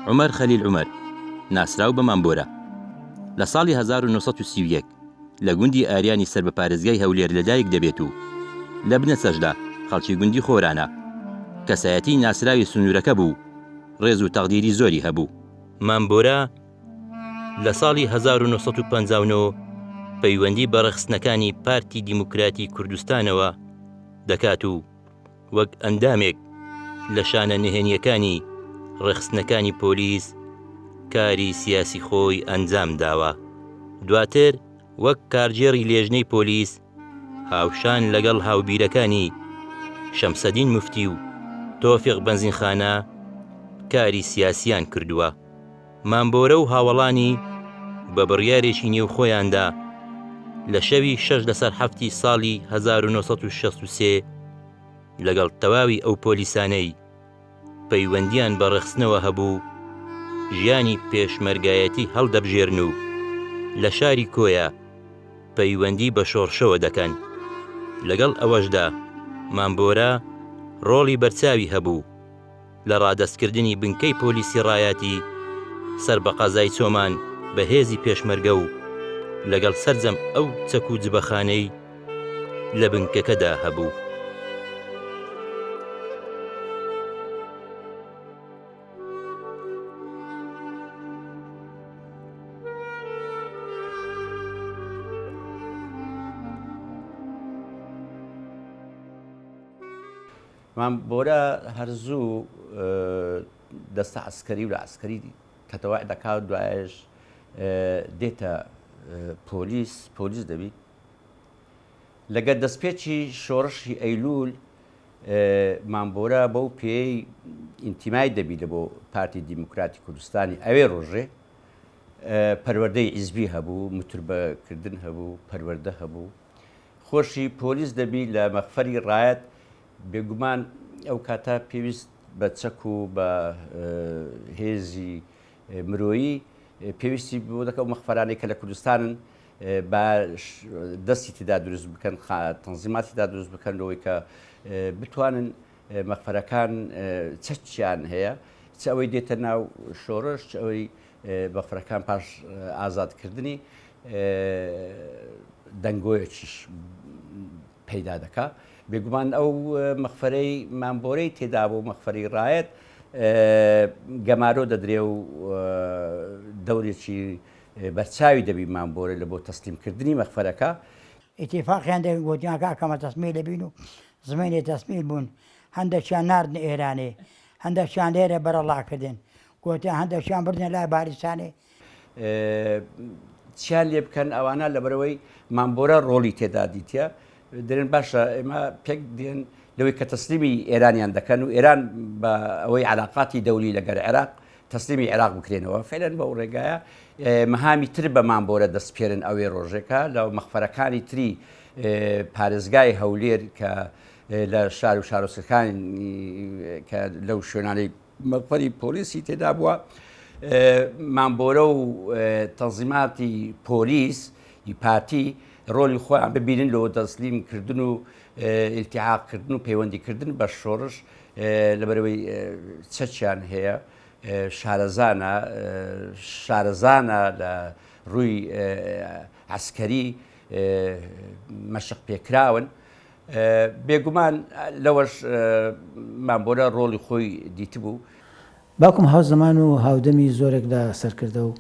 عومەر خەلیل عومەر ناسراو بە مامبۆرە لە ساڵی 1931 لە گوندی ئاریانی سەر بە پارێزگای هەولێر لەدایک دەبێت و لە بنە سەژدا خەڵکی گوندی خۆرانە. کەسایەتی ناسراوی سنوورەکە بوو، ڕێز و تەقدیری زۆری هەبوو. مامبۆرە لە ساڵی 1959 پەیوەندی بە ڕێخستنەکانی پارتی دیموکراتی کوردستانەوە دەکات و وەک ئەندامێک لە شانە نهێنیەکانی ڕێخستنەکانی پۆلیس کاری سیاسی خۆی ئەنجام داوە. دواتر وەک کارژێڕی لێژنەی پۆلیس هاوشان لەگەڵ هاوبیرەکانی شەمسەدین موفتی و تۆفیق بەنزینخانە کاری سیاسیان کردووە. مامبۆرە و هاوڵانی بە بڕیارێکی نێو خۆیاندا لە شەوی 6/7 ساڵی 1963 لەگەڵ تەواوی ئەو پۆلیسانەی پەیوەندیان بە ڕێخستنەوە هەبوو ژیانی پێشمەرگایەتی هەڵدەبژێرن و لە شاری کۆیە پەیوەندی بە شۆڕشەوە دەکەن. لەگەڵ ئەوەشدا مامبۆرە ڕۆڵی بەرچاوی هەبوو لە ڕادەستکردنی بنکەی پۆلیسی ڕایەتی سەر بە قەزای چۆمان بە هێزی پێشمەرگە و لەگەڵ سەرجەم ئەو چەک و جبەخانەی لە بنکەکەدا هەبوو. مامبۆرە هەرزوو دەستە عسکەری و لە عسکەری کەتەوای دەکات، دوایش دێتە پۆلیس دەبیت. لەگەر دەستپێکی شۆڕشی ئەیلول مامبۆرە بەو پێی ئینتیمای دەبیت لە بۆ پارتی دیموکراتی کوردستانی ئەوێ ڕۆژێ پەروەردەی حیزبی هەبوو، متربەکردن هەبوو، پەروەردە هەبوو. خۆشی پۆلیس دەبی لە مەخفەری ڕایەت بێگومان ئەو کاتە پێویست بە چەک و بە هێزی مرۆیی پێویستی بۆ دەکە و مەخفەرانەی کە لە کوردستانن بە دەستی تێدا دروست بکەن، تەنزیماتیدا دروست بکەنەوەی کە بتوانن مەخفەرەکان چەچیان هەیە، چ ئەوەی دێتە ناو شۆڕش، چ ئەوەی مەخفەرەکان پاش ئازادکردنی دەنگۆیەکیش پەیدا دەکات. بێگومان ئەو مەخفەرەی مامبۆرەی تێدا بۆ مەخفەری ڕایەت گەمارۆ دەدرێ و دەورێکی بەرچاوی دەبی مامبۆرە لە بۆ تەسلیمکردنی مەخفەرەکە. ئیتیفاقیان گوتیان کاکەمە تەسمیل دەبین و زمینی تەسمیل بوون، هەندێکیان ناردن ئێرانێ، هەندێکیان لێرە بەرەڵاکردن، گوتیان هەندێکیان بردنە لای باریسانێ. چیان لێ بکەن ئەوانە لەبەرەوەی مامبۆرە ڕۆڵی تێدا دیتە دەرێن باشە ئێمە پێک دێن لەوەی کە تەسلیمی ئێرانیان دەکەن و ئێران بە ئەوەی علاقاتی دەولی لەگەر عێراق تەسلیمی عێراق بکرێنەوە. فعلەن بەو ڕێگایە مەهامی تر بە مامبۆرە دەستپێرن ئەوێ ڕۆژێکە لە مەخفەرەکانی تری پارێزگای هەولێر کە لە شار و شارۆچکەکانی کە لەو شوێنانەی مەخفەری پۆلیسی تێدا بووە. مامبۆرە و تەنزیماتی پۆلیس پارتی ڕۆلی خۆیان ببینن لەوە دەسلیمکردن و ئیلتیحاقکردن و پەیوەندیکردن بە شۆڕش لەبەرەوەی چەچیان هەیە، شارەزانە لە ڕووی عسکەری مەشق پێکراون. بێگومان لەوەش مامبۆرە ڕۆڵی خۆی دیتبوو. باوکم هاو زەمان و هاودەمی زۆرێک لە سەرکردە و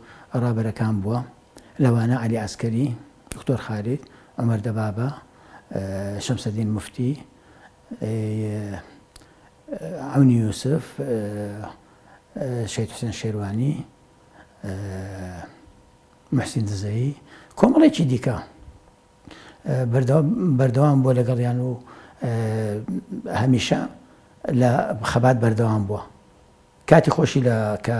ڕابەرەکان بووە، لەوانە عەلی عەسکەری، دکتۆر خالید، عومەر دەبابە، شەمسەدین موفتی، عەونی یوسف، شەید حوسێن شێروانی، موحسین دزەیی، کۆمەڵێکی دیکە بەردەوام بووە لەگەڵیان و هەمیشە لە خەبات بەردەوام بووە. کاتی خۆشی کە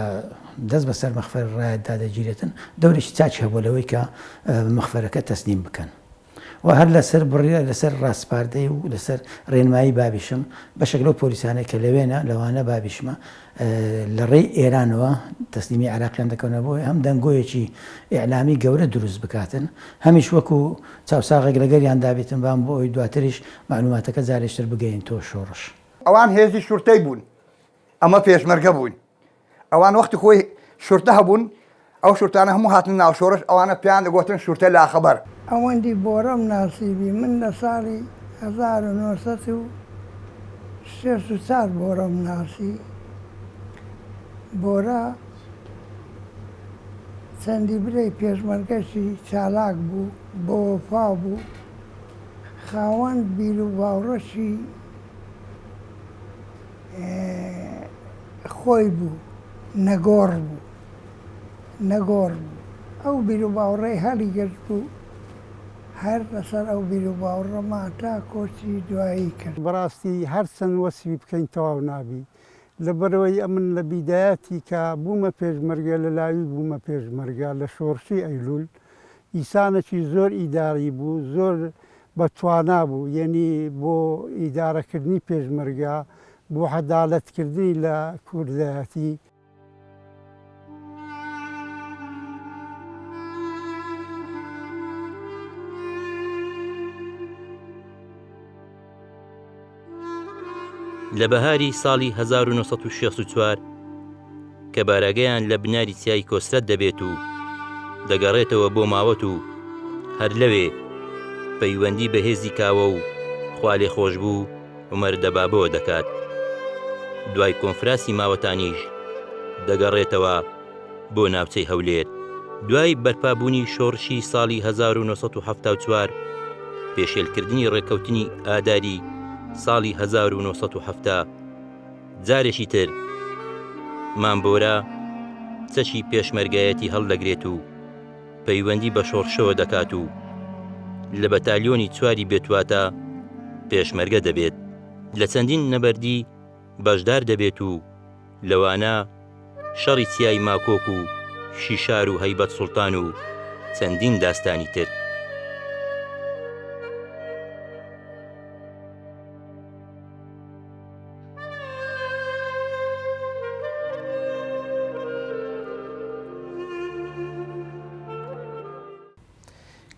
دەست بەسەر مەخفەر ڕایەتدا دەگیرێتن دەورێکی چاچی هەبوو لەوەی کە مەخفەرەکە تەسلیم بکەن و هەر لەسەر بڕیە لەسەر ڕاستپاردەی و لەسەر ڕێنمایی بابیشم بەشێک لەو پۆلیسانەی کە لەوێنە لەوانە بابیشمە لە ڕێی ئێرانەوە تەسلیمی عێراقیان دەکەونە بۆی هەم دەنگۆیەکی ئیعلامی گەورە دروست بکاتن، هەمیش وەکو چاوساغێک لەگەریان دابێتن بام بۆ ئەوی دواتریش معلوماتەکە جارێشتر بگەین تۆ شۆڕش. ئەوان هێزی شورتەی بوون، ئەمە پێشمەرگە بوون، ئەوان وەختی خۆی شورتە هەبوون ئەو شورتانە هەموو هاتن ناو شۆڕش ئەوانە پیان دەگوتن شورتە لاخەبەر. ئەوەندی بۆرەم ناسیبی من لە ساڵی 1964 بۆرەم ناسی بۆرە چەندی برەی پێشمەرگەشی چالاک بوو بۆ وەفا بوو خاوەن بیر و باوڕەشی خۆی بوو نەگۆڕ بوو ئەو بیر و باوڕێی هەڵی گرت بوو هەر لەسەر ئەو بیر و باوڕەما تا کۆچی دوایی کرد. بەڕاستی هەرچەند وەسوی بکەین تەواو نابی لەبەرەوەی ئەمن لە بیدایەتی کە بوومە پێشمەرگە لە لاوی بوومە پێشمەرگە لە شۆڕشی ئەیلول ئیسانێکی زۆر ئیداری بوو زۆر بەتوانا بوو یعنی بۆ ئیدارەکردنی پێشمەرگە بۆ عەدالەتکردنی لە کوردایەتی. لە بەهاری ساڵی 1964 کە بارەگەیان لە بناری چیای کۆسترەت دەبێت و دەگەڕێتەوە بۆ ماوەت و هەر لەوێ پەیوەندی بە هێزی کاوە و خوا لێ خۆش بوو عومەر دەبابەوە دەکات. دوای کۆنفراسی ماوەتانیش دەگەڕێتەوە بۆ ناوچەی هەولێر. دوای بەرپابوونی شۆڕشی ساڵی 1974 پێشێلکردنی ڕێکەوتنی ئاداری ساڵی 1970 جارێکی تر مامبۆرە چەشی پێشمەرگایەتی هەڵدەگرێت و پەیوەندی بە شۆڕشەوە دەکات و لە بەتالیۆنی چواری بێتواتە پێشمەرگە دەبێت. لە چەندین نەبەردی بەشدار دەبێت و لەوانە شەڕی چیای ماکۆک و شیشار و هەیبەت سوڵتان و چەندین داستانی تر.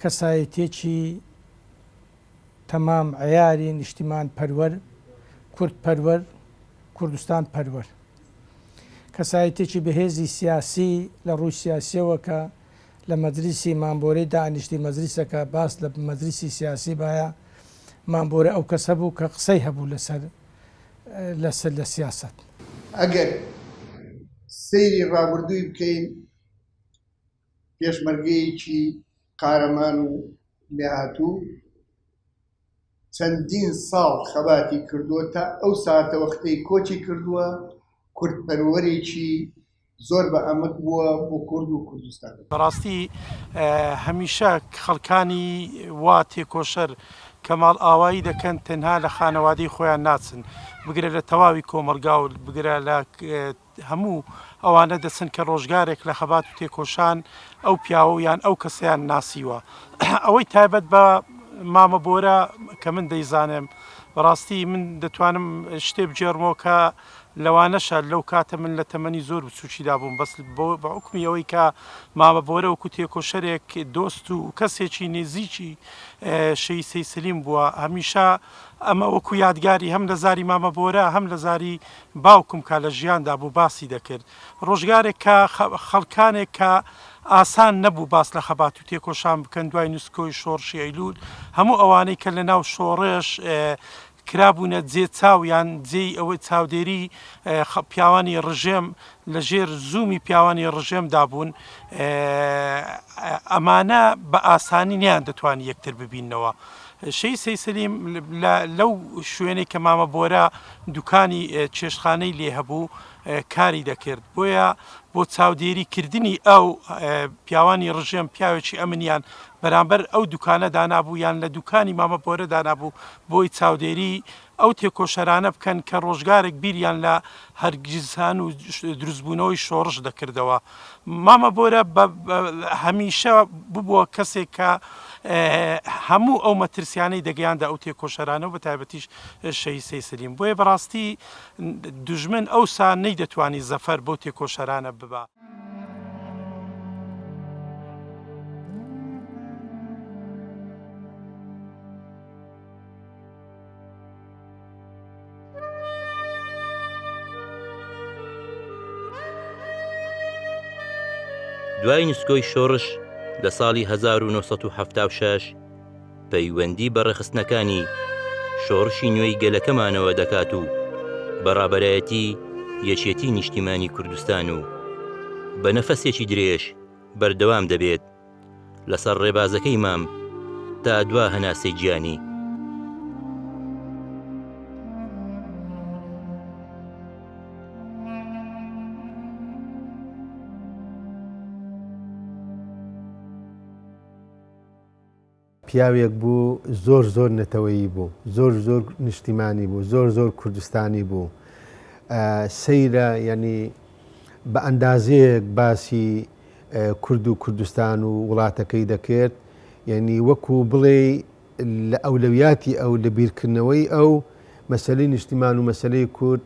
کەسایەتێکی تەمام عیاری نیشتیمان پەروەر کورد پەروەر کوردستان پەروەر کەسایەتێکی بەهێزی سیاسی لە ڕووی سیاسیەوە کە لە مەجلیسی مامبۆرەی دانیشتی مەجلیسەکە باس لە مەجلیسی سیاسی باە مامبۆرە ئەو کەسە بوو کە قسەی هەبوو لەسەر لە سیاست. ئەگەر سەیری ڕابردووی بکەین پێشمەرگەیەکی قارەمان و لێهاتوو چەندین ساڵ خەباتی کردووە تا ئەو ساتە وەختەی کۆچی کردووە کوردپەروەرێکی زۆر بە ئەمەد بووە بۆ کورد و کوردستان. بەڕاستی هەمیشە خەڵکانی وا تێکۆشەر کەماڵ ئاوایی دەکەن تەنها لە خانەوادەی خۆیان ناچن بگرە لە تەواوی کۆمەلگا و بگرە لە هەموو ئەوانە دەچن کە ڕۆژگارێک لە خەبات و تێکۆشان ئەو پیاوە یان ئەو کەسیان ناسیوە. ئەوەی تایبەت بە مامەبۆرە کە من دەیزانم بەڕاستی من دەتوانم شتێ بجێڕمەوە کە لەوانەشە لەو کاتە من لە تەمەنی زۆر بچووکیدا بووم بەس بە حکمی ئەوەی کە مامەبۆرە وەکو تێکۆشەرێک دۆست و کەسێکی نێزیکی شەی سەیسلیم بووە هەمیشە ئەمە وەکو یادگاری هەم لە زاری مامەبۆرە هەم لە زاری باوکم کا لە ژیاندا بوو باسی دەکرد. ڕۆژگارێک کە خەڵکانێک کە ئاسان نەبوو باس لە خەبات و تێکۆشان بکەن دوای نووسکۆی شۆڕشی ئەیلول هەموو ئەوانەی کە لە ناو شۆڕش کرابوونە جێ چاویان جێی ئەوەی چاودێری پیاوانی ڕژێم لە ژێر زوومی پیاوانی ڕژێم دابوون ئەمانە بە ئاسانی نیان دەتوانانی یەکتر ببینەوە. شەی سەیسلیم لەو شوێنەی کە مامەبۆرە دوکانی چێشتخانەی لێ هەبوو کاری دەکرد بۆیە بۆ چاودێریکردنی ئەو پیاوانی ڕژێم پیاوێکی ئەمنیان بەرامبەر ئەو دوکانە دانابوو یان لە دوکانی مامەبۆرە دانابوو بۆی چاودێری ئەو تێکۆشەرانە بکەن کە ڕۆژگارێک بیریان لە هەرگیزان و دروستبوونەوەی شۆڕش دەکردەوە. مامەبۆرە هەمیشە ببووە کەسێک کە هەموو ئەو مەترسیانەی دەگەیاندا ئەو تێکۆشەرانە و بە تایبەتیش شەی سەیسلیم بۆیە بەڕاستی دوژمن ئەوسا نەیدەتوانی زەفەر بۆ تێکۆشەرانە ببا. دوای نوسکۆی شۆڕش لە ساڵی 1976 پەیوەندی بە ڕێخستنەکانی شۆڕشی نوێی گەلەکەمانەوە دەکات و بەڕابەرایەتی یەکێتی نیشتیمانی کوردستان و بە نەفەسێکی درێژ بەردەوام دەبێت لەسەر ڕێبازەکەی مام تا دوا هەناسەی گیانی. پیاوێک بوو زۆر نەتەوەیی بوو، زۆر نیشتیمانی بوو، زۆر کوردستانی بوو. سەیرە یعنی بە ئەندازەیەک باسی کورد و کوردستان و وڵاتەکەی دەکرد، یعنی وەکو بڵێ لە ئەولەویاتی ئەو لە بیرکردنەوەی ئەو مەسەلەی نیشتیمان و مەسەلەی کورد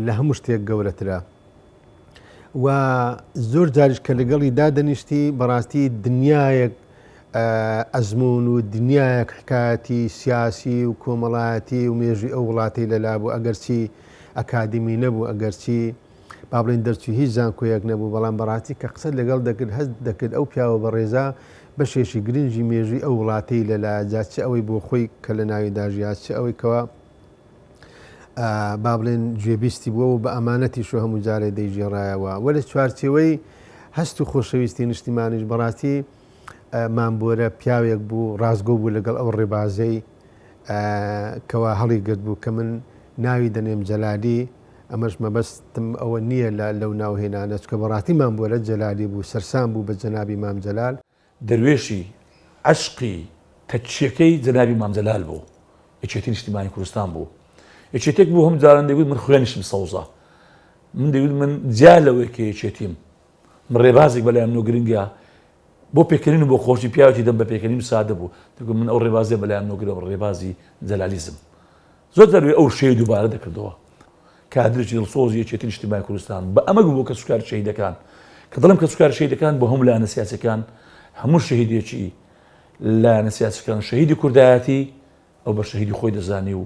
لە هەموو شتێک گەورەترە و زۆر جاریش کە لەگەڵی دادەنیشتی بەڕاستی دنیایەک ئەزمون و دنیایەک حکایەتی سیاسی و کۆمەڵایەتی و مێژوی ئەو وڵاتی لەلا بوو، ئەگەرچی ئەکادمی نەبوو، ئەگەرچی با بڵێن دەرچوو هیچ زانکۆیەک نەبوو، بەڵام بەڕاستی کە قسە لەگەڵ دەکرد هەست دەکرد ئەو پیاوە بە ڕێزا بەشێکی گرنگی مێژوی ئەو وڵاتی لەلا جات چ ئەوەی بۆ خۆی کە لە ناوی داژیات چ ئەوەی کەوە با بڵێن گوێبیستی بووە و بە ئەمانەتی شو هەموو جارێ دەیژێڕایەوە وە لە چوارچێوەی هەست و خۆشەویستی نیشتیمانیش بەڕاستی مامبۆرە پیاوێک بوو ڕازگۆ بوو لەگەڵ ئەو ڕێبازەی کەوا هەڵی گرت بوو کە من ناوی دەنێم جەلالی، ئەمەش مەبەستم ئەوە نییە لەو ناوهێنانە چکە بەڕاستی مامبۆرە جەلالی بوو، سەرسام بوو بە جەنابی مام جەلال. دەروێشی عشقی تەچیەکەی جەنابی مام جەلال بوو، یەکێتی نیشتیمانی کوردستان بوو، یەکێتێک بوو هەم جاران دەیگوت من خوێنیشم سەوزە، من دەیگوت من جیا لەوەی کە یەکێتیم، من ڕێبازێک بەلایەم نۆ گرنگە بۆ پێکردن و بۆ خۆشی پیاوێتی دەم بە پێکردن سادە بوو، دەگوت من ئەو ڕێبازێ بەلایەم نۆگرە ڕێبازی جەلالیزم. زۆر دەروێ ئەو شەی دووبارە دەکردەوە کادرێکی دڵسۆزی یەکێتی نیشتیمانی کوردستان بە ئەمە بوو بۆ کە سوکار شەهیدەکان کە دەڵم کە سوکار شەهیدەکان بۆ هەموو لایەنە سیاسیەکان هەموو شەهیدێکی لایەنە سیاسیەکان شەهیدی کوردایەتی ئەو بە شەهیدی خۆی دەزانی و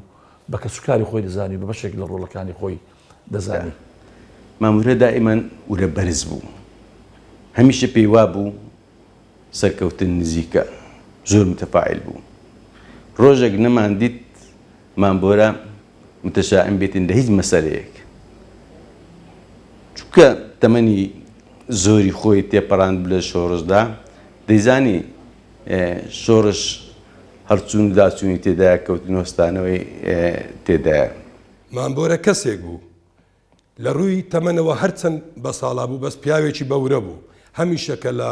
بە کە سوکاری خۆی دەزانی بە بەشێک لە ڕۆڵەکانی خۆی دەزانی. مامورە دائیمەن ورە بەرز بوو، هەمیشە پێی وا بوو سەرکەوتن نزیکە، زۆر متەفاعیل بوو. ڕۆژێک نەمان دیت مامبۆرە متەشائم بێتن لە هیچ مەسەلەیەک، چونکە تەمەنی زۆری خۆی تێپەڕاند لە شۆڕشدا، دەیزانی شۆڕش هەرچوون داچوونی تێدایە کەوتن هۆستانەوەی تێدایە. مامبۆرە کەسێک بوو لە ڕووی تەمەنەوە هەرچەند بە ساڵا بوو بەس پیاوێکی بەورە بوو، هەمیشە کە لە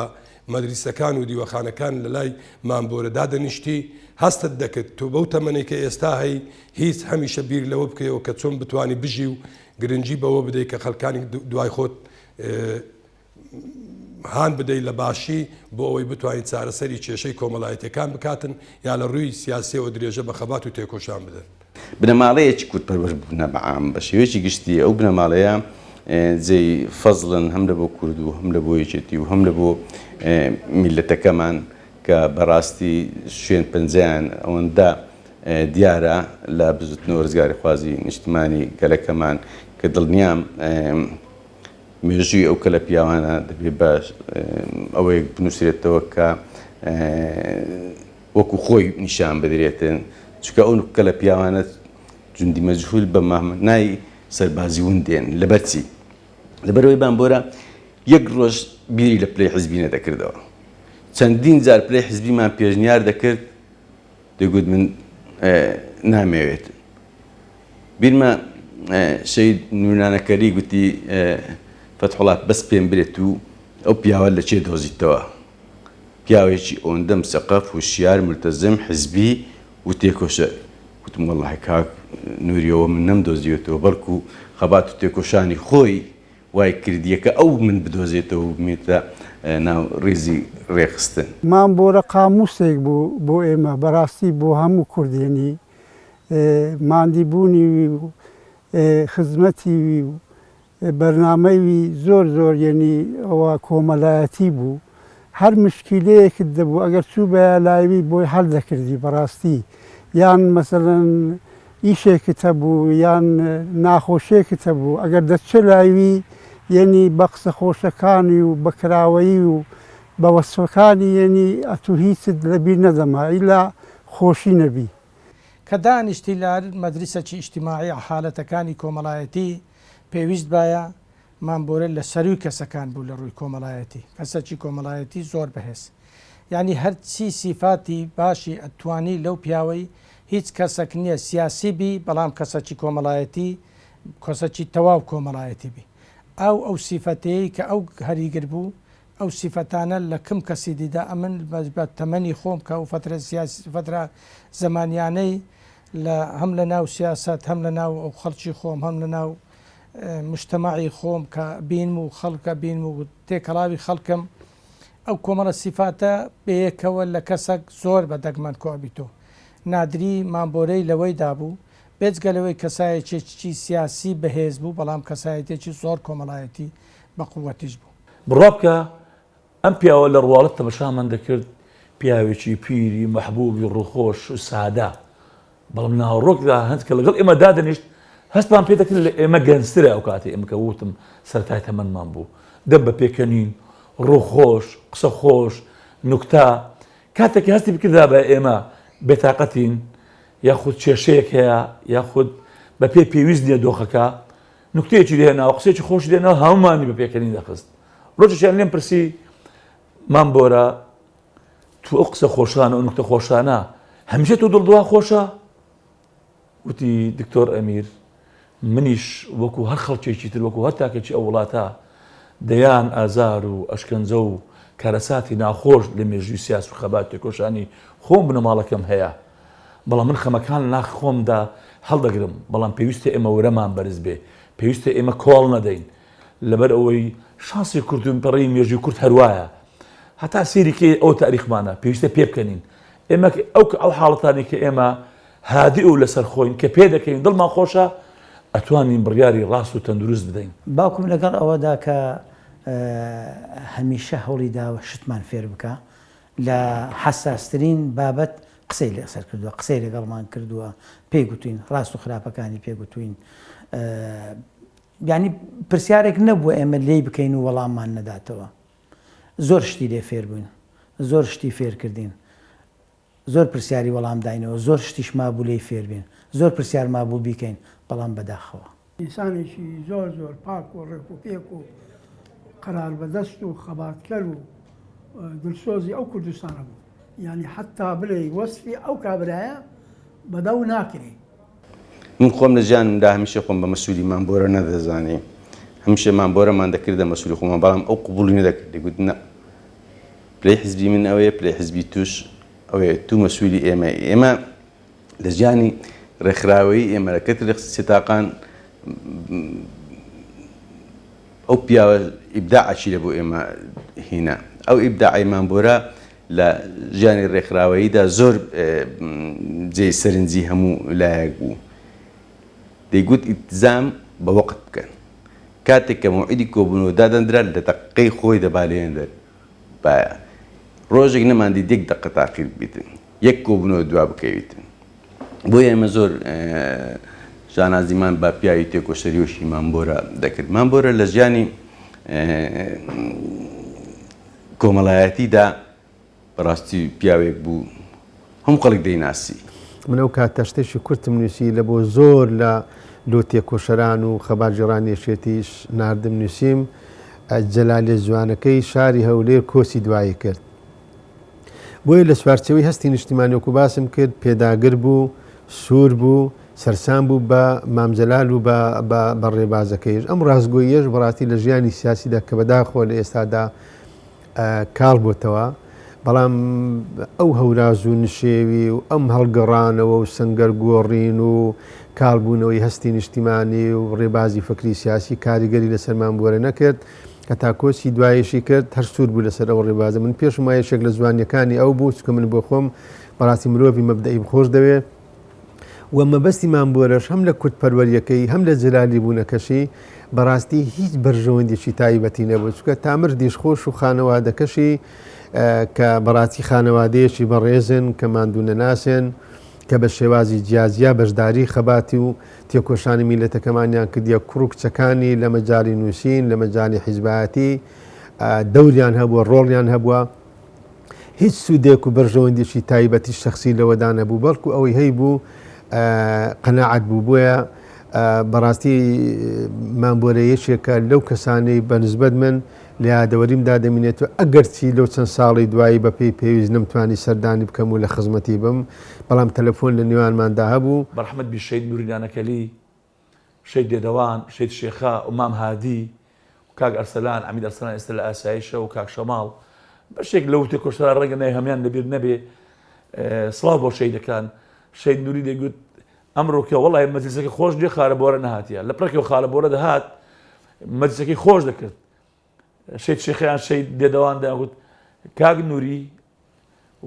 مەدرسەکان و دیوەخانەکان لە لای مامبۆرە دادەنیشتی هەستت دەکرد تۆ بەو تەمەنەی کە ئێستا هەی هیچ هەمیشە بیر لەوە بکەیەوە کە چۆن بتوانی بژی و گرنگی بەوە بدەیت کە خەڵکانی دوای خۆت هان بدەیت لە باشی بۆ ئەوەی بتوانین چارەسەری کێشەی کۆمەڵایەتەکان بکاتن یا لە ڕووی سیاسیەوە درێژە بە خەبات و تێکۆشان بدەن. بنەماڵەیەکی کورتپەروەر بوونە بەعام بە شێوەیەکی گشتی ئەو بنەماڵەیە جێی فەزڵن هەم لە بۆ کورد و هەم لە بۆ یەکێتی و هەم لە بۆ میلەتەکەمان کە بەڕاستی شوێن پەنجەیان ئەوەندە دیارە لە بزوتنەوە ڕزگاری خوازی نیشتیمانی گەلەکەمان کە دڵنیام مێژووی ئەو کە لە پیاوانە دەبێت باش ئەوەیە بنووسێتەوە کە وەکو خۆی نیشان بدرێتن، چکە ئەو کە لە پیاوانە جوندی مەجهول بە مامنای سەربازی ون دێن لەبەرچی لەبەرەوەی مامبۆرە یەک ڕۆژ بیری لە پلەی حیزبی نەدەکردەوە، چەندین جار پلەی حیزبیمان پێشنیار دەکرد دەگوت من نامەوێت. بیرمە شەید نورنانەکەری گوتی فەتحوڵات بەس پێم برێت و ئەو پیاوە لە چێ دۆزیتەوە، پیاوێکی ئەوەندە مسەقەف وشیار ملتەزم حیزبی و تێکۆشە. گوتم وەڵڵاهی کاک نوریەوە من نەمدۆزیوێتەوە بەڵکو خەبات و تێکۆشانی خۆی وای کردیەکە ئەو من بدۆزێتەوە و بمێتە ناو ڕێزی ڕێخستن. مامبۆرە قاموسێک بوو بۆ ئێمە بەڕاستی بۆ هەموو کوردێنی ماندیبوونی خزمەتی بەرنامەی زۆر یعنی ئەوە کۆمەلایەتی بوو، هەر مشکلەیەکت دەبوو ئەگەر چوو بە لایوی بۆی هەڵ دەکردی بەڕاستی، یان مەسەلەن ئیشێکت هەبوو یان ناخۆشیێکت هەبوو ئەگەر دەچە لایوی یعنی بە قسە خۆشەکانی و بەکراوەیی و بە وەسفەکانی یعنی ئەتو هیچت لەبیر نەدەما ئیلا خۆشی نەبی. کە دانیشتی لە مەدرسەکی ئیجتیماعی حالەتەکانی کۆمەڵایەتی پێویست بایە مامبۆرە لە سەروی کەسەکان بوو لە ڕووی کۆمەڵایەتی کەسەکی کۆمەڵایەتی زۆر بەهێز یعنی هەرچی سیفاتی باشی ئەتوانی لەو پیاوەی هیچ کەسێک نییە سیاسی بی بەڵام کەسەکی کۆمەڵایەتی کەسەکی تەواو کۆمەڵایەتی بی ئەو سیفەتەیە کە ئەو هەریگر بوو ئەو سیفەتانە لە کەم کەسی دیدا ئەمن بە تەمەنی خۆم کە و فترە سیاسی فترە زمانیانەی هەم لە ناو سیاست هەم لە ناو ئەو خەڵکی خۆم هەم لە ناو مجتمعی خۆم کە بینم و خەڵکە بینم و تێکەڵاوی خەڵکم ئەو کۆمەڵە سیفاتە بەیەکەوە لە کەسێک زۆر بە دەگمەن کۆبیتۆ نادری مامبۆرەی لەوەی دابوو بێجگەلەوەی کەسایەکی سیاسی بەهێز بوو بەڵام کەسایەتێکی زۆر کۆمەڵایەتی بە قووەتیش بوو بڕابکە ئەم پیاوە لە ڕواڵەت تەمەشامان دەکرد پیاوێکی پیری مەحبوبی ڕووخۆش و سادا بەڵام ناوڕۆکدا هەند کە لەگەڵ ئێمە دادەنیشت هەستمان پێ دەکرد لە ئێمە گەنجترە ئەو کاتی ئێمە کە وتم سەرەتای تەمەنمان بوو دەم بە پێکەنین ڕووخۆش قسە خۆش نوکتا کاتێکی هەستی بکردا بە ئێمە بێتاقەتین یاخود کێشەیەک هەیە یاخود بە پێ پێویست نیە دۆخەکە نوکتەیەکی دێناوە قسێکی خۆش دێنەوە هەمومانی بە پێکەنین دەخست ڕۆژێکیان لێم پرسی مامبۆرە تو ئەو قسە خۆشانە و نوکتە خۆشانە هەمیشە تو دڵدوا خۆشە وتی دکتۆر ئەمیر منیش وەکو هەر خەڵکێکی تر وەکو هەر تاکێکی ئەو وڵاتە دەیان ئازار و ئەشکەنجە و کارەساتی ناخۆش لە مێژووی سیاس و خەبات تێکۆشانی خۆم بنەماڵەکەم هەیە بەڵام من خەمەکان ناخ خۆمدا هەڵدەگرم بەڵام پێویستە ئێمە وەرەمان بەرز بێ پێویستە ئێمە کۆڵ نەدەین لەبەر ئەوەی شانسی کورد و پەڕی مێژووی کورد هەروایە هەتا سیریکێ ئەو تاریخمانە پێویستە پێ بکەنین ئێمە ئەو حاڵەتانی کە ئێمە هادی و لەسەر خۆین کە پێ دەکەین دڵمان خۆشە ئەتوانین بڕیاری ڕاست و تەندروست بدەین باوکم لەگەڵ ئەوەدا کە هەمیشە هەوڵی داوە شتمان فێر بکە لە حساسترین بابەت قسەی لەسەر کردووە قسەی لەگەڵمان کردووە پێیگوتوین ڕاست و خراپەکانی پێگوتوین ینی پرسیارێک نەبووە ئێمە لێی بکەین و وەڵاممان نەداتەوە زۆر شتی لێ فێر بووین زۆر شتی فێرکردین زۆر پرسیاری وەڵام داینەوە زۆر شتیش مابوو لێی فێربین زۆر پرسیار مابوو بیکەین بەڵام بەداخەوە ئینسانێکی زۆر زۆر پاک و ڕێک و پێک و قەرار بەدەست و خەباتکەر و دڵسۆزی ئەو کوردستانە بوو یعنی حتا بڵێ وەسفی ئەو کابرایە بەدەو ناکرێ من خۆم لە ژیانمدا هەمیشە خۆم بە مەسئولی مامبۆرە نەدەزانێ هەمیشە مامبۆرەمان دەکردە مەسئولی خۆمان بەڵام ئەو قبوڵی نەدەکرد دەگوت نە پلەی حزبی من ئەوەیە پلەی حزبی توش ئەوەیە تو مەسئولی ئێمە لە ژیانی ڕێکخراوەی ئێمە لە کەتری سێتاقان ئەو پیاوە ئیبداعی لە بۆ ئێمە هینە ئەو ئیبداعی مامبۆرە لە ژیانی ڕێکخراوەییدا زۆر جێی سەرنجی هەموو لایەک بوو دەیگوت ئیلتزام بە وەقت بکەن کاتێک کە موعیدی کۆبوونەوە دادەندرا لە دەقەی خۆی دەبالێنێنەر ڕۆژێک نەماندی دێک دەقە تاقیر بیتن یەک کۆبوونەوە دوا بکەویتن بۆیە ئێمە زۆر شانازیمان با پیاوی تێکۆشەریۆشی مامبۆرە دەکرد مامبۆرە لە ژیانی کۆمەڵایەتیدا بەڕاستی پیاوێک بوو هەموو خەڵک دەیناسی من ئەو کات تەشتێکی کورتم نووسی لە بۆ زۆر لە لۆ تێکۆشەران و خەباتجێڕانێشێتیش ناردم نووسیم جەلالێ جوانەکەی شاری هەولێر کۆسی دوایی کرد بۆیە لە سوارچەوەی هەستی نیشتیمانیۆکو باسم کرد پێداگر بوو سوور بوو سەرسان بوو بە مامجەلال و بە ڕێبازەکەیش ئەم ڕازگۆییەش بەڕاستی لە ژیانی سیاسیدا کە بەداخۆ لە ئێستادا کاڵ بۆتەوە بەڵام ئەو هەوراز و نشێوی و ئەم هەڵگەڕانەوە و سەنگەر گۆڕین و کاڵبوونەوەی هەستی نیشتیمانی و ڕێبازی فکری سیاسی کاریگەری لەسەر مامبۆرە نەکرد کە تاکۆسی دوایشی کرد هەر سوور بوو لەسەر ئەو ڕێبازە من پێشم وایە یەکێک لە جوانیەکانی ئەو بوو چکە من بۆ خۆم بەڕاستی مرۆڤی مەبدەئی خۆش دەوێت و مەبەستی مامبۆرەش هەم لە کورتپەروەریەکەی هەم لە جلالی بوونەکەشی بەڕاستی هیچ بەرژەوەندێکی تایبەتی نەبوو چکە تامر دیشخۆش و خانەوادەکەشی کە بەڕاستی خانەوادەیەکی بەڕێزن کە ماندوو نەناسێن کە بە شێوازی جیازیا بەشداری خەباتی و تێکۆشانی میلەتەکەمانیان کردیە کوڕ و کچەکانی لە مەجای نووسین لە مەجای حیزبایەتی دەوریان هەبووە ڕۆڵیان هەبووە هیچ سوودێک و بەرژەوەندێکی تایبەتی شخصی لەوەدا نەبوو بەڵکو ئەوەی هەی بوو قەناعەت بوو بۆیە بەڕاستی مامبۆرە یەکێکە لەو کەسانەی بەنسبەت من لە یادەوەریمدا دەمێنێتەوە ئەگەرچی لەو چەند ساڵی دوایی بەپێی پێویست نەمتوانی سەردانی بکەم و لە خزمەتی بم بەڵام تەلەفۆن لە نێوانماندا هەبوو بەرحمەت بی شەید نوورینانەکەلی شەید دێدەوان شەید شێخا و مام هادی و کاک ئەرسەلان ئەمید ئەرسەلان ئێستا لە ئاسایشە و کاک شەماڵ بەشێک لەو تێکۆشترا ڕێگە نای هەمان لەبیر نەبێ سڵاو بۆ شەیدەکان شەید نووری دەیگوت ئەمڕۆکە وەڵای مەجلیسەکە خۆش دێ خارەبۆرە نەهاتیە لە پڕێکەوە خارەبۆرە دەهات مەجلیسەکەی خۆش دەکرد شەید شێخیان شەید دێدەوان داگوت کاک نووری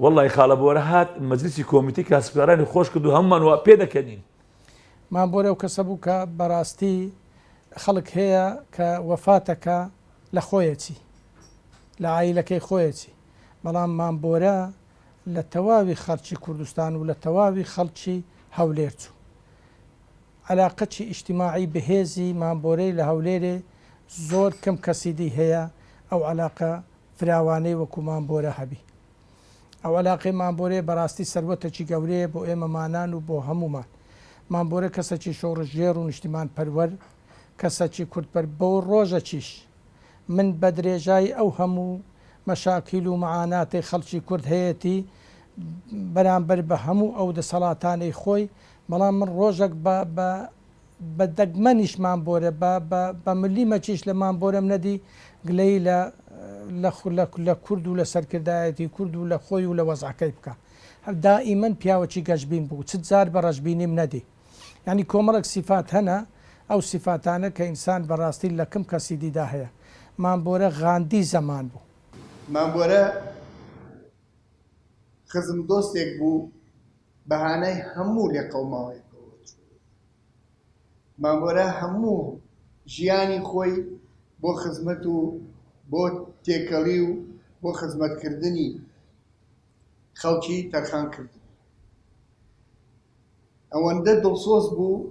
وەڵای خاڵەبۆرە هات مەجلیسی کۆمیتی کاسبکارانی خۆش کرد و هەمومان وا پێ دەکەنین مامبۆرە و کەسە بوو کە بەڕاستی خەڵک هەیە کە وەفاتەکە لە خۆیەتی لە عیلەکەی خۆیەتی بەڵام مامبۆرە لە تەواوی خەڵکی کوردستان و لە تەواوی خەڵکی هەولێر چوو علاقەتی ئیجتیماعی بەهێزی مامبۆرەی لە هەولێرێ زۆر کەم کەسیدی هەیە ئەو علاقە فراوانەی وەکو مامبۆرە هەبی ئەو علاقەی مامبۆرەیە بەڕاستی سەروەتێکی گەورەیە بۆ ئێمەمانان و بۆ هەمومان مامبۆرە کەسێکی شۆڕژێر و نیشتیمان پەروەر کەسێکی کوردپەر بۆ ڕۆژەکیش من بە درێژای ئەو هەموو مەشاکیل و مەعاناتی خەڵکی کورد هەیەی بەرامبەر بە هەموو ئەو دەسەڵاتانەی خۆی بەڵام من ڕۆژێک بە دەگمەنیش مامبۆرە بە ملی مەچیش لە مامبۆرەم نەدی گلەی لە کورد و لە سەرکردایەتی کورد و لە خۆی و لە وەزعەکەی بکە دائیمەن پیاوەکی گەشتبین بوو چ جار بە ڕەشبینیم نەدی یعنی کۆمەڵک سیفات هەنا ئەو سیفاتانە کە ئینسان بەڕاستی لە کەم کەسی دیدا هەیە مامبۆرە غاندی زەمان بوو مامبۆرە خزم دۆستێک بوو بەهانەی هەموو لێ قەوماوەیەکەوە مامبۆرە هەموو ژیانی خۆی بۆ خزمەت و بۆ تێکەڵی و بۆ خزمەتکردنی خەڵکی تەرخان کرد ئەوەندە دڵسۆز بوو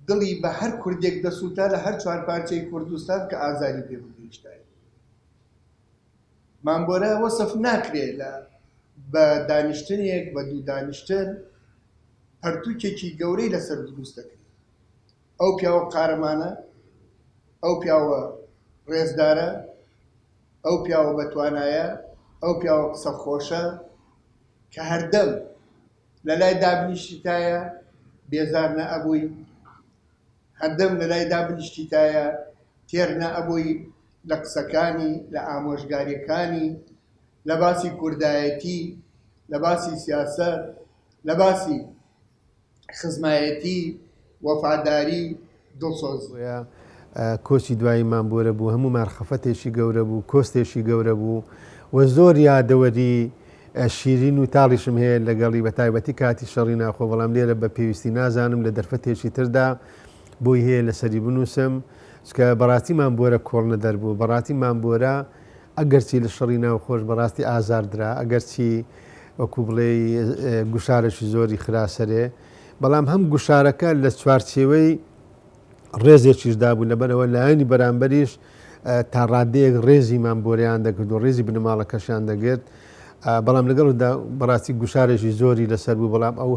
دڵی بە هەر کوردێک دەسووتا لە هەر چوار پارچەی کوردستان کە ئازاری پێ بگەیشتای مامبۆرە وەسف ناکرێت لە بە دانیشتنێک بە دوو دانیشتن هەرتووکێکی گەورەی لەسەر دروست دەکرێت ئەو پیاوە قارەمانە ئەو پیاوە ڕێزدارە ئەو پیاوە بەتوانایە ئەو پیاوە قسە خۆشە کە هەردەم لە لای دابنیشتایە بێزار نەئەبووی هەردەم لە لای دابنیشتیتایە تێر نەئەبووی لە قسەکانی لە ئامۆژگاریەکانی لە باسی کوردایەتی لە باسی سیاسەت لە باسی خزمایەتی وەفاداری دڵسۆز کۆچی دوایی مامبۆرە بوو هەموو مارخەفەتێکی گەورە بوو کۆستێکی گەورە بوو و زۆر یادەوەری شیرین و تاڵیشم هەیە لەگەڵی بە تایبەتی کاتی شەڕی ناخۆ بەڵام لێرە بە پێویستی نازانم لە دەرفەتێکی تردا بۆی هەیە لەسەری بنووسم چکە بەڕاستی مامبۆرە کۆڵنە دەربوو بەڕاستی مامبۆرە ئەگەرچی لە شەڕی ناوخۆش بەڕاستی ئازاردرا ئەگەرچی وەکو بڵێ گوشارەشی زۆری خراسەرێ بەڵام هەم گوشارەکە لە چوارچێوەی ڕێزێکیشدا بوو لەبەرەوە لایەنی بەرامبەریش تا ڕادەیەک ڕێزی مامبۆریان دەکرد و ڕێزی بنەماڵەکەشیان دەگرت بەڵام لەگەڵدا بەڕاستی گوشارێکی زۆری لەسەر بوو بەڵام ئەو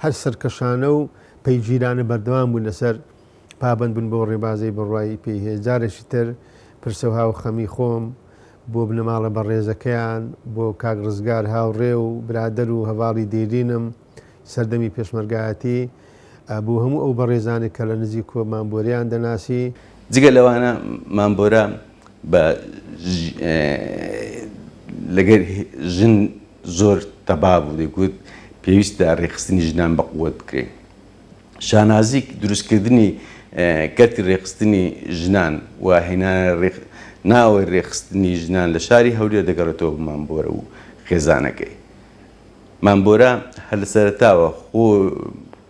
هەر سەرکەشانە و پەیگیرانە بەردەوام بوون لەسەر پابند بوون بۆ ڕێبازەی بڕوایی پێی هەیە جارێکی تر پرسەوها و خەمی خۆم بۆ بنەماڵە بە ڕێزەکەیان بۆ کاک ڕزگار هاوڕێ و برادەر و هەواڵی دێرینم سەردەمی پێشمەرگایەتی بۆ هەموو ئەو بەڕێزانێک کە لە نزیک کۆ مامبۆریان دەناسی جگە لەوانە مامبۆرە بە لەگەر ژن زۆر تەبا بوو دەیگوت پێویستە ڕێخستنی ژنان بە قووەت بکرێت شانازیک دروستکردنی کەتی ڕێخستنی ژنان و هێنانە ناوەی ڕێخستنی ژنان لە شاری هەولێر دەگەڕێتەوە مامبۆرە و خێزانەکەی مامبۆرە هەر لە سەرەتاوە خۆ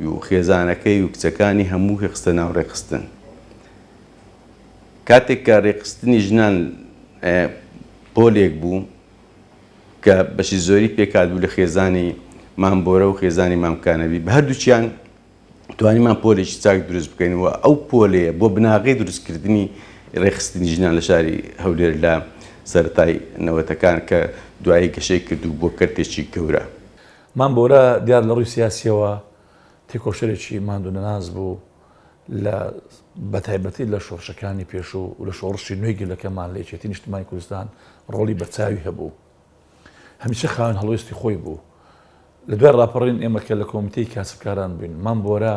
و خێزانەکەی و کچەکانی هەموو خستە ناو ڕێخستن کاتێک کە ڕێخستنی ژنان پۆلێک بوو کە بەشی زۆری پێکات بوو لە خێزانی مامبۆرە و خێزانی مامکانەبی بە هەردووچیان توانیمان پۆلێکی چاک دروست بکەینەوە ئەو پۆلەیە بۆ بناغی دروستکردنی ڕێخستنی ژنان لە شاری هەولێر لە سەرەتای نەوەتەکان کە دوایی گەشەی کردو بۆ کەرتێکی گەورە. مامبۆرە دیار لە ڕووی سیاسیەوە تێکۆشەرێکی ماندوو نەناز بوو لە بەتایبەتی لە شۆڕشەکانی پێشوو و لە شۆڕشی نوێی گلەکەمان لە یەکێتی نیشتیمانی کوردستان ڕۆڵی بەرچاوی هەبوو. هەمیشە خاوەن هەڵوێستی خۆی بوو. لە دوای ڕاپەڕین ئێمە کە لە کۆمیتەی کاسبکاران بووین مامبۆرە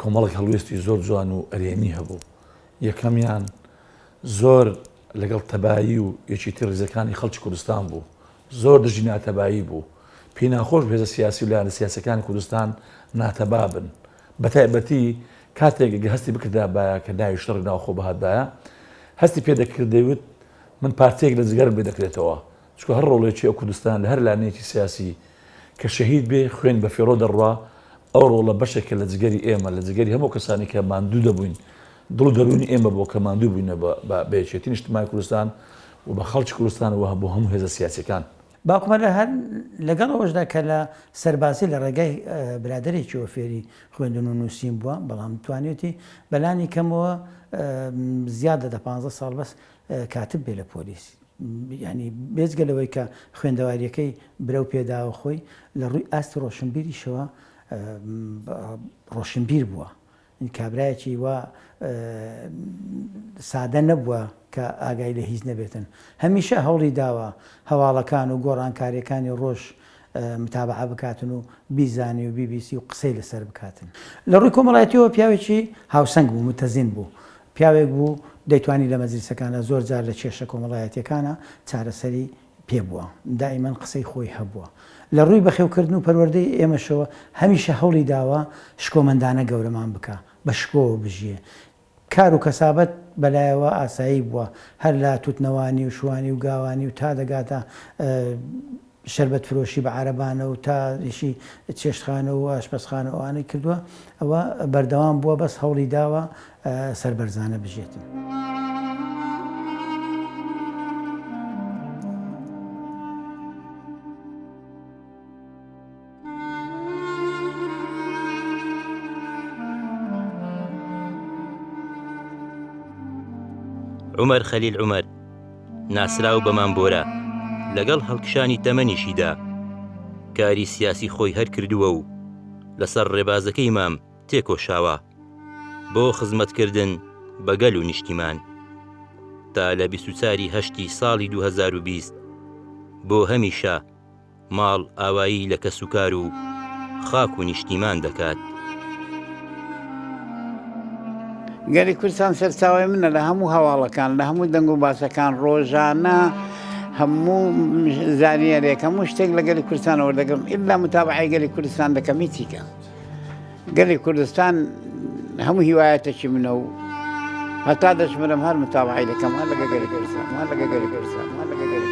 کۆمەڵێک هەڵوێستی زۆر جوان و ئەرێنی هەبوو. یەکەمیان زۆر لەگەڵ تەبایی و یەکێتی ڕێزەکانی خەڵکی کوردستان بوو. زۆر دژی ناتەبایی بوو. پێی ناخۆش هێزە سیاسی و لایەنە سیاسەکانی کوردستان ناتەبا بن. بەتایبەتی کاتێک هەستی بکردا باە کە ناوی شەڕ ناوخۆ بەهاتدایە هەستی پێدەکردەوت من پارتێک لە جگەر بێ دەکرێتەوە چکە هەر ڕۆڵێکی ئەو کوردستان لە هەر لانەیەکی سیاسی کە شەهید بێ خوێن بە فێڕۆ دەڕوا ئەو ڕۆڵە بەشێکە لە جگەری ئێمە لە جگەری هەموو کەسانی کە ماندوو دەبووین دڵ دەرونی ئێمە بۆ کە ماندوو بووینە بە یەکێتی نیشتیمانی کوردستان و بە خەڵکی کوردستانەوە بۆ هەموو هێزە سیاسیەکان. باوکمە هەر لەگەڵ ئەوەشدا کە لە سەرباسی لە ڕێگای برادێکیەوە فێری خوێندن و نووسین بووە بەڵام توانێتی بەلانی کەمەوە زیادە دە 15 ساڵ بەس کاتب بێ لە پۆلیس. ینی بێزگەلەوەی کە خوێندەواریەکەی برەو پێداوە خۆی لە ڕووی ئاستی ڕۆشنبیریشەوە ڕۆشنبیر بووە. کابراایەکی وا سادە نەبووە کە ئاگای لە هیچ نەبێتن. هەمیشە هەوڵی داوە هەواڵەکان و گۆڕانکاریەکانی ڕۆژ متابعە بکاتن و بیزانی و BBC و قسەی لەسەر بکاتن. لە ڕووی کۆمەڵایەتیەوە پیاوێکی هاوسەنگ بوو متەزین بوو. پیاوێک بوو دەیتوانی لە مەجلیسەکانە زۆر جار لە کێشە کۆمەڵایەتیەکانە چارەسەری پێبووە. دائیمەن قسەی خۆی هەبووە. لە ڕووی بەخێوکردن و پەروەردەی ئێمەشەوە هەمیشە هەوڵی داوە شکۆمەندانە گەورەمان بکە بە شکۆوە بژیە. کار و کەسابەت بەلایەوە ئاسایی بووە هەر لە توتنەوانی و شوانی و گاوانی و تا دەگاتە شربەت فرۆشی بە عارەبانە و تا ریشی چێشتخانە و ئاشپەزخانە ئەوانەی کردووە ئەوە بەردەوام بووە بەس هەوڵی داوە سەربەرزانە بژێتن. عومەر خەلیل عومەر ناسراو بە مامبۆرە لەگەڵ هەڵکشانی تەمەنیشیدا کاری سیاسی خۆی هەر کردووە و لەسەر ڕێبازەکەی مام تێکۆشاوە بۆ خزمەتکردن بەگەل و نیشتیمان تا لە 24 هەشتی ساڵی 2020 بۆ هەمیشە ماڵ ئاوایی لە کەسوکار و خاک و نیشتیمان دەکات. گەلی کوردستان سەرچاوی منە لە هەموو هەواڵەکان لە هەموو دەنگ و باسەکان ڕۆژانە هەموو زانیارێک هەموو شتێک لە گەلی کوردستان وەردەگرم ئیلا متابعەی گەلی کوردستان دەکەمی چیکە. گەلی کوردستان هەموو هیوایەتێکی منە و هەتا دەچمەرم هەر متابعەی دەکەم هەر لەگە گەلی کوردستان هەر لەگە گەلی کوردستان هەر لەگە گەلی